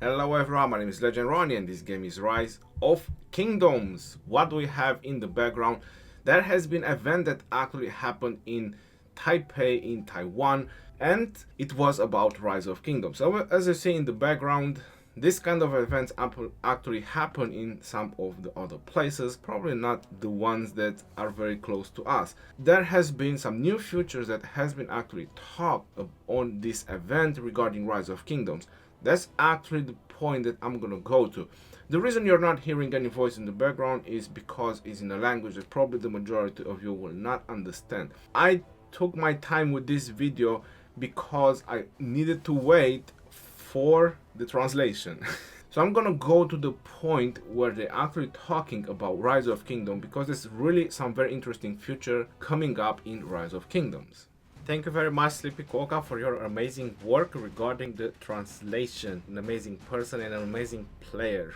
Hello everyone, my name is Legend Ronnie and this game is Rise of Kingdoms. What do we have in the background? There has been an event that actually happened in Taipei in Taiwan, and it was about Rise of Kingdoms. So as you see in the background, this kind of events actually happen in some of the other places, probably not the ones that are very close to us. There has been some new features that has been actually talked on this event regarding Rise of Kingdoms. That's actually the point that I'm gonna go to. The reason you're not hearing any voice in the background is because it's in a language that probably the majority of you will not understand. I took my time with this video because I needed to wait for the translation. So I'm gonna go to the point where they're actually talking about Rise of Kingdom, because there's really some very interesting future coming up in Rise of Kingdoms. Thank you very much, Sleepy Coca, for your amazing work regarding the translation. An amazing person and an amazing player.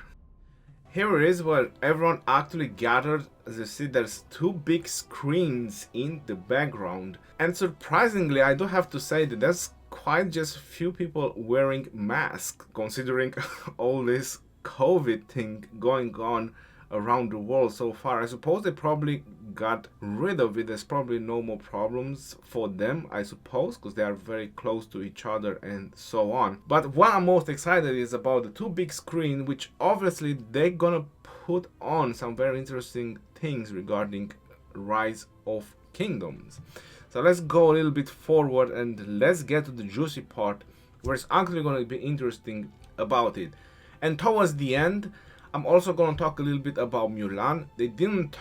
Here it is where everyone actually gathered. As you see, there's two big screens in the background. And surprisingly, I do have to say that there's quite just few people wearing masks, considering all this COVID thing going on around the world so far. I suppose they probably got rid of it. There's probably no more problems for them, I suppose, because they are very close to each other and so on. But what I'm most excited is about the two big screen, which obviously they're gonna put on some very interesting things regarding Rise of Kingdoms. So let's go a little bit forward and let's get to the juicy part where it's actually going to be interesting about it. And towards the end, I'm also going to talk a little bit about Mulan. They didn't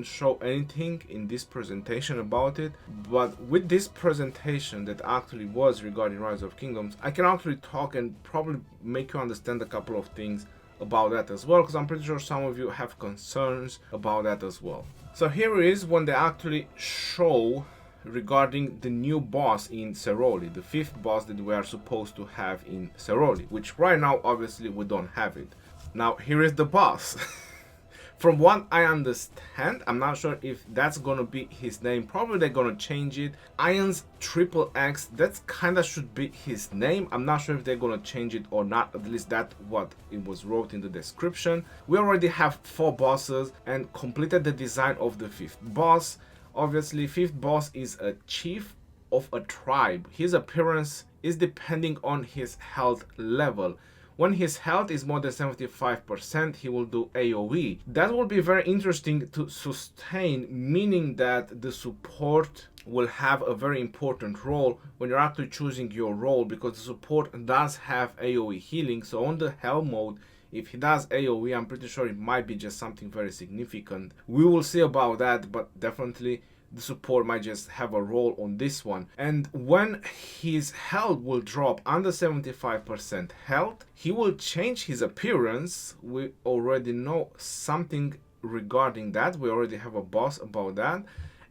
show anything in this presentation about it, but with this presentation that actually was regarding Rise of Kingdoms, I can actually talk and probably make you understand a couple of things about that as well, because I'm pretty sure some of you have concerns about that as well. So here it is when they actually show regarding the new boss in Ceroli, the fifth boss that we are supposed to have in Ceroli, which right now obviously we don't have it. Now here is the boss. From what I understand, I'm not sure if that's gonna be his name. Probably they're gonna change it. Iron's Triple X, that's kinda should be his name. I'm not sure if they're gonna change it or not. At least that's what it was wrote in the description. We already have 4 bosses and completed the design of the 5th boss. Obviously, 5th boss is a chief of a tribe. His appearance is depending on his health level. When his health is more than 75%, he will do AoE. That will be very interesting to sustain, meaning that the support will have a very important role when you're actually choosing your role, because the support does have AoE healing. So on the hell mode, if he does AoE, I'm pretty sure it might be just something very significant. We will see about that, but definitely the support might just have a role on this one. And when his health will drop under 75% health, he will change his appearance. We already know something regarding that. We already have a boss about that.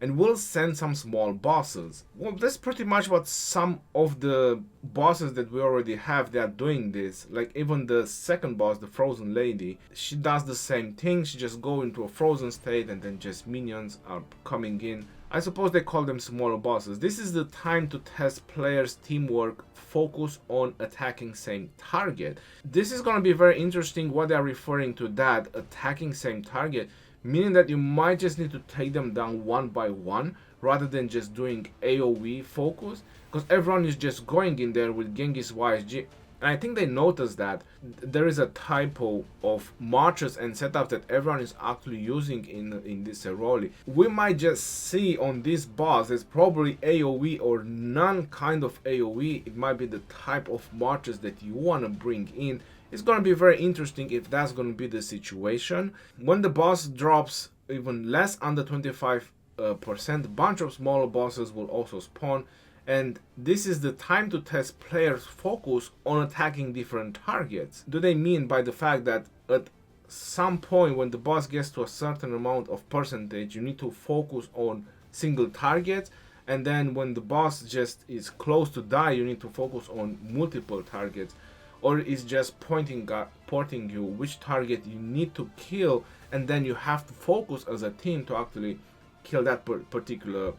And we'll send some small bosses. Well, that's pretty much what some of the bosses that we already have, they are doing this. Like even the second boss, the Frozen Lady, she does the same thing. She just go into a frozen state and then just minions are coming in. I suppose they call them smaller bosses. This is the time to test players' teamwork, focus on attacking same target. This is going to be very interesting what they are referring to, that attacking same target. Meaning that you might just need to take them down one by one rather than just doing AoE focus, because everyone is just going in there with Genghis YSG. And I think they noticed that there is a typo of marches and setups that everyone is actually using in this Ceroli. We might just see on this boss there's probably AoE or none kind of AoE. It might be the type of marches that you want to bring in. It's going to be very interesting if that's going to be the situation. When the boss drops even less under 25%, bunch of smaller bosses will also spawn. And this is the time to test players' focus on attacking different targets. Do they mean by the fact that at some point when the boss gets to a certain amount of percentage, you need to focus on single targets? And then when the boss just is close to die, you need to focus on multiple targets? Or is just porting you which target you need to kill, and then you have to focus as a team to actually kill that particular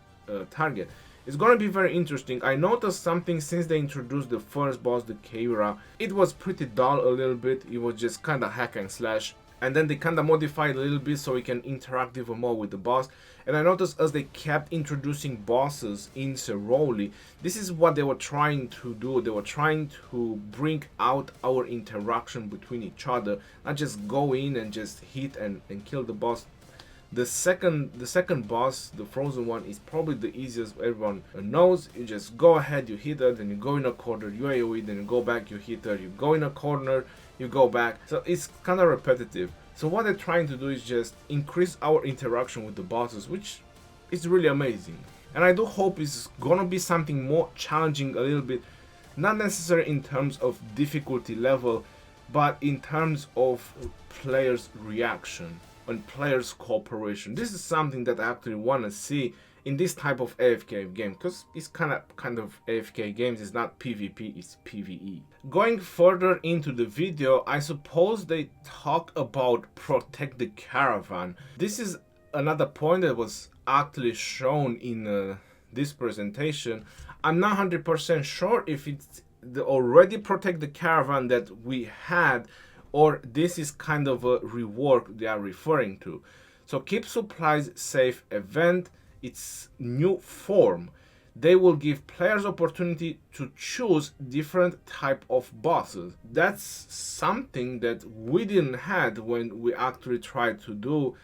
target. It's gonna be very interesting. I noticed something since they introduced the first boss, the Cavalry. It was pretty dull a little bit. It was just kind of hack and slash. And then they kind of modified a little bit so we can interact even more with the boss. And I noticed as they kept introducing bosses in Ceroli, this is what they were trying to do. They were trying to bring out our interaction between each other, not just go in and just hit and kill the boss. The second boss, the frozen one, is probably the easiest. Everyone knows. You just go ahead, you hit her, then you go in a corner, you AoE, then you go back, you hit her, you go in a corner, you go back. So it's kind of repetitive. So what they're trying to do is just increase our interaction with the bosses, which is really amazing. And I do hope it's gonna be something more challenging a little bit, not necessarily in terms of difficulty level, but in terms of players' reaction and players' cooperation. This is something that I actually want to see in this type of AFK game, because it's kind of AFK games. It's not PvP, it's PvE. Going further into the video, I suppose they talk about protect the caravan. This is another point that was actually shown in this presentation. I'm not 100% sure if it's the already protect the caravan that we had, or this is kind of a rework they are referring to. So keep supplies safe event, its new form. They will give players opportunity to choose different type of bosses. That's something that we didn't had when we actually tried to do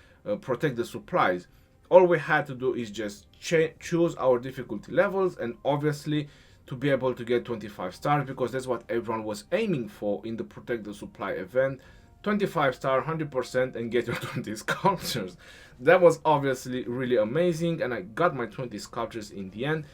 protect the supplies. All we had to do is just choose our difficulty levels, and obviously to be able to get 25 stars, because that's what everyone was aiming for in the protect the supply event. 25 star, 100%, and get your 20 sculptures. That was obviously really amazing, and I got my 20 sculptures in the end.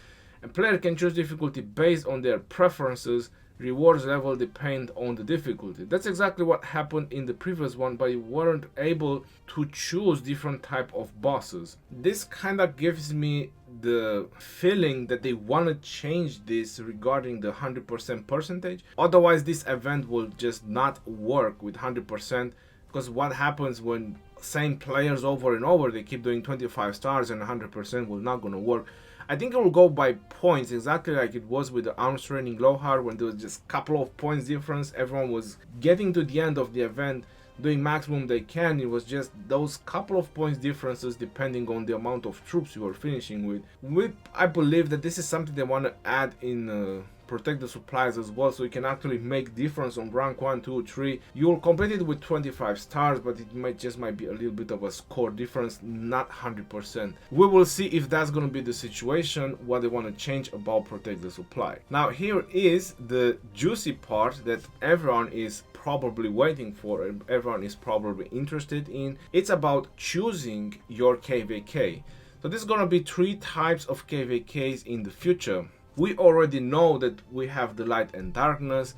And player can choose difficulty based on their preferences. Rewards level depend on the difficulty. That's exactly what happened in the previous one, but you weren't able to choose different type of bosses. This kind of gives me the feeling that they want to change this regarding the 100% percentage. Otherwise this event will just not work with 100%, because what happens when same players over and over, they keep doing 25 stars and 100% will not gonna work. I think it will go by points, exactly like it was with the arms training Lohar, when there was just a couple of points difference. Everyone was getting to the end of the event, doing maximum they can. It was just those couple of points differences depending on the amount of troops you were finishing with. I believe that this is something they want to add in protect the supplies as well, so you can actually make difference on rank 1, 2, 3. You'll complete it with 25 stars, but it might be a little bit of a score difference, not 100%. We will see if that's going to be the situation, what they want to change about protect the supply. Now here is the juicy part that everyone is probably waiting for and everyone is probably interested in. It's about choosing your KvK. So this is going to be 3 types of KvKs in the future. We already know that we have the light and darkness.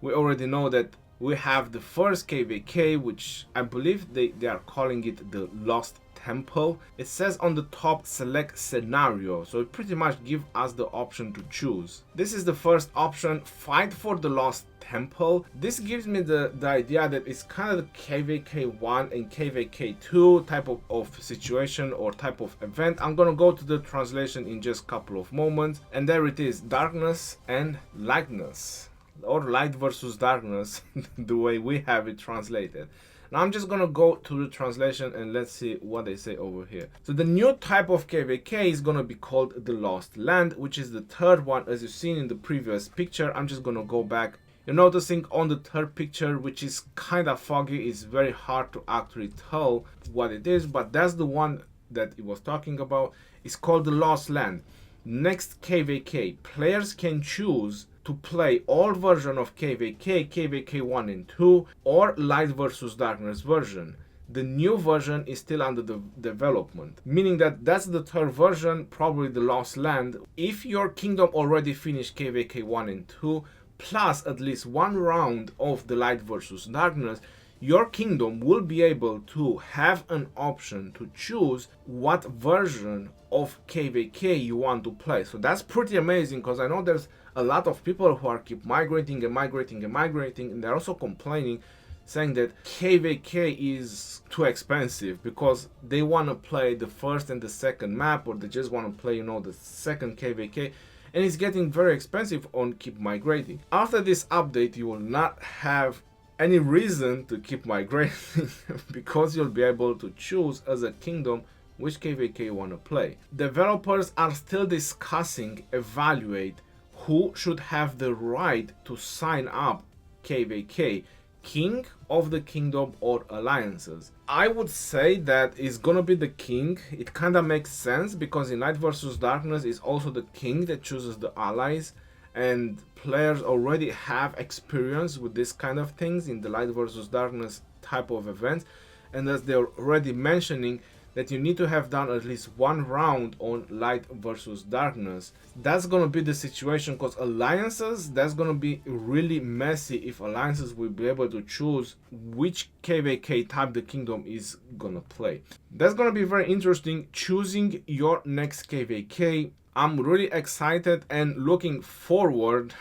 We already know that we have the first KvK, which I believe they are calling it the Lost Temple. It says on the top select scenario, so it pretty much gives us the option to choose. This is the first option, fight for the Lost Temple. This gives me the idea that it's kind of the KvK 1 and KvK 2 type of situation or type of event. I'm gonna go to the translation in just a couple of moments, and there it is, darkness and lightness, or light versus darkness, the way we have it translated. Now I'm just gonna go to the translation and let's see what they say over here. So the new type of KvK is gonna be called the Lost Land, which is the third one as you've seen in the previous picture. I'm just gonna go back. You're noticing on the third picture, which is kind of foggy, it's very hard to actually tell what it is, but that's the one that it was talking about. It's called the Lost Land. Next KvK, players can choose to play all version of KvK, KvK 1 and 2, or light versus darkness version. The new version is still under the development, meaning that that's the third version, probably the Lost Land. If your kingdom already finished KvK 1 and 2, plus at least 1 round of the light versus darkness, your kingdom will be able to have an option to choose what version of KvK you want to play. So that's pretty amazing, because I know there's a lot of people who are keep migrating and migrating and migrating, and they're also complaining saying that KvK is too expensive because they want to play the first and the second map, or they just want to play, you know, the second KvK, and it's getting very expensive on keep migrating. After this update, you will not have any reason to keep migrating because you'll be able to choose as a kingdom which KvK you want to play. Developers are still discussing, evaluate who should have the right to sign up KvK, king of the kingdom or alliances. I would say that it's gonna be the king. It kind of makes sense because in Light vs Darkness is also the king that chooses the allies, and players already have experience with this kind of things in the Light vs Darkness type of events, and as they're already mentioning that you need to have done at least one round on Light versus Darkness. That's gonna be the situation, because alliances, that's gonna be really messy if alliances will be able to choose which KvK type the kingdom is gonna play. That's gonna be very interesting, choosing your next KvK. I'm really excited and looking forward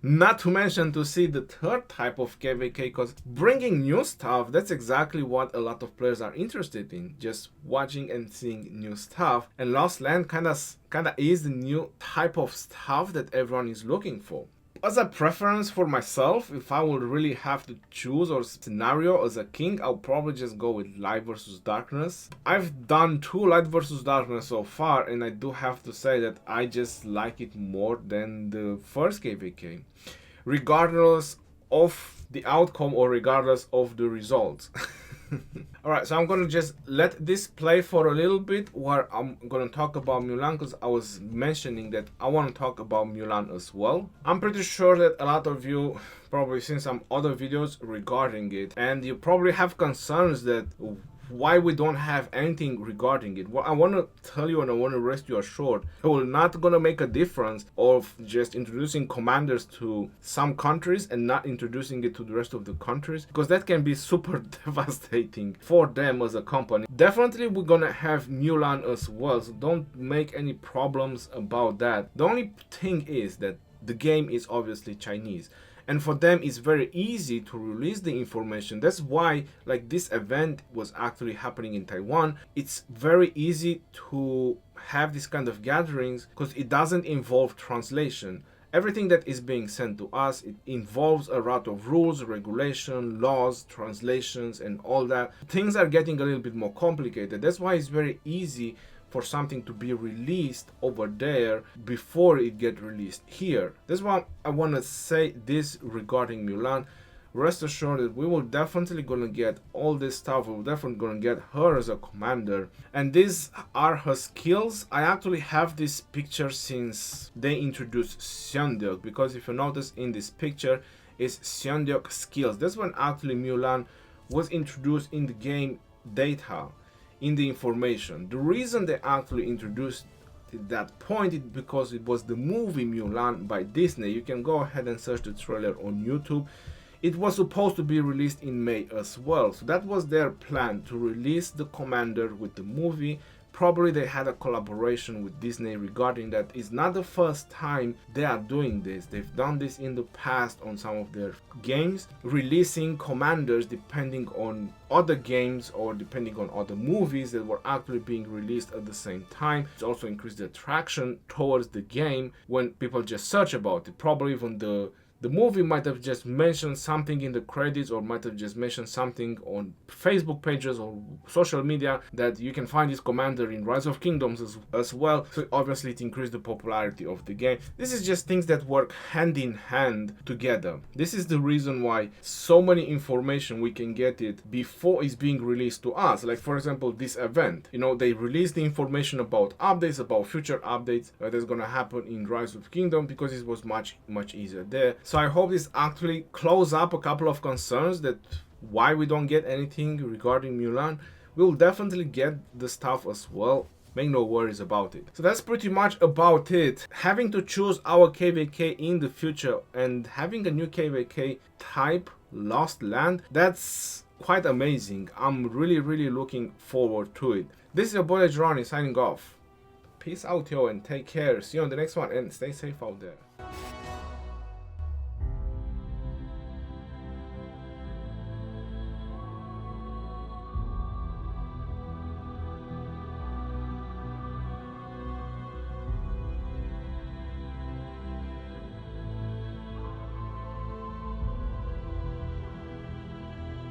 not to mention to see the third type of KvK, because bringing new stuff, that's exactly what a lot of players are interested in, just watching and seeing new stuff. And Lost Land kind of is the new type of stuff that everyone is looking for. As a preference for myself, if I would really have to choose or scenario as a king, I'll probably just go with Light vs Darkness. I've done 2 Light vs Darkness so far, and I do have to say that I just like it more than the first KvK, regardless of the outcome or regardless of the results. Alright, so I'm gonna just let this play for a little bit where I'm gonna talk about Mulan, because I was mentioning that I want to talk about Mulan as well. I'm pretty sure that a lot of you probably seen some other videos regarding it, and you probably have concerns that why we don't have anything regarding it. Well, I want to tell you and I want to rest you assured, it will not gonna make a difference of just introducing commanders to some countries and not introducing it to the rest of the countries, because that can be super devastating for them as a company. Definitely we're gonna have Mulan as well, so don't make any problems about that. The only thing is that the game is obviously Chinese, and for them it's very easy to release the information. That's why, like, this event was actually happening in Taiwan. It's very easy to have this kind of gatherings because it doesn't involve translation. Everything that is being sent to us, it involves a lot of rules, regulation, laws, translations, and all that. Things are getting a little bit more complicated. That's why it's very easy for something to be released over there before it get released here. That's why I want to say this regarding Mulan. Rest assured that we will definitely gonna get all this stuff. We're definitely gonna get her as a commander, and these are her skills. I actually have this picture since they introduced Seondeok, because if you notice in this picture is Seondeok skills. That's when actually Mulan was introduced in the game data, in the information. The reason they actually introduced that point is because it was the movie Mulan by Disney. You can go ahead and search the trailer on YouTube. It was supposed to be released in May as well, so that was their plan, to release the commander with the movie. Probably they had a collaboration with Disney regarding that. It's not the first time they are doing this. They've done this in the past on some of their games, releasing commanders depending on other games or depending on other movies that were actually being released at the same time. It's also increased the attraction towards the game when people just search about it. Probably even the movie might have just mentioned something in the credits, or might have just mentioned something on Facebook pages or social media that you can find this commander in Rise of Kingdoms as well. So obviously it increased the popularity of the game. This is just things that work hand in hand together. This is the reason why so many information we can get it before it's being released to us. Like for example, this event, you know, they released the information about updates, about future updates that's gonna happen in Rise of Kingdom, because it was much easier there. So I hope this actually close up a couple of concerns that why we don't get anything regarding Mulan. We'll definitely get the stuff as well. Make no worries about it. So that's pretty much about it. Having to choose our KvK in the future and having a new KvK type, Lost Land, that's quite amazing. I'm really looking forward to it. This is your boy Ceroli signing off. Peace out, yo, and take care. See you on the next one, and stay safe out there.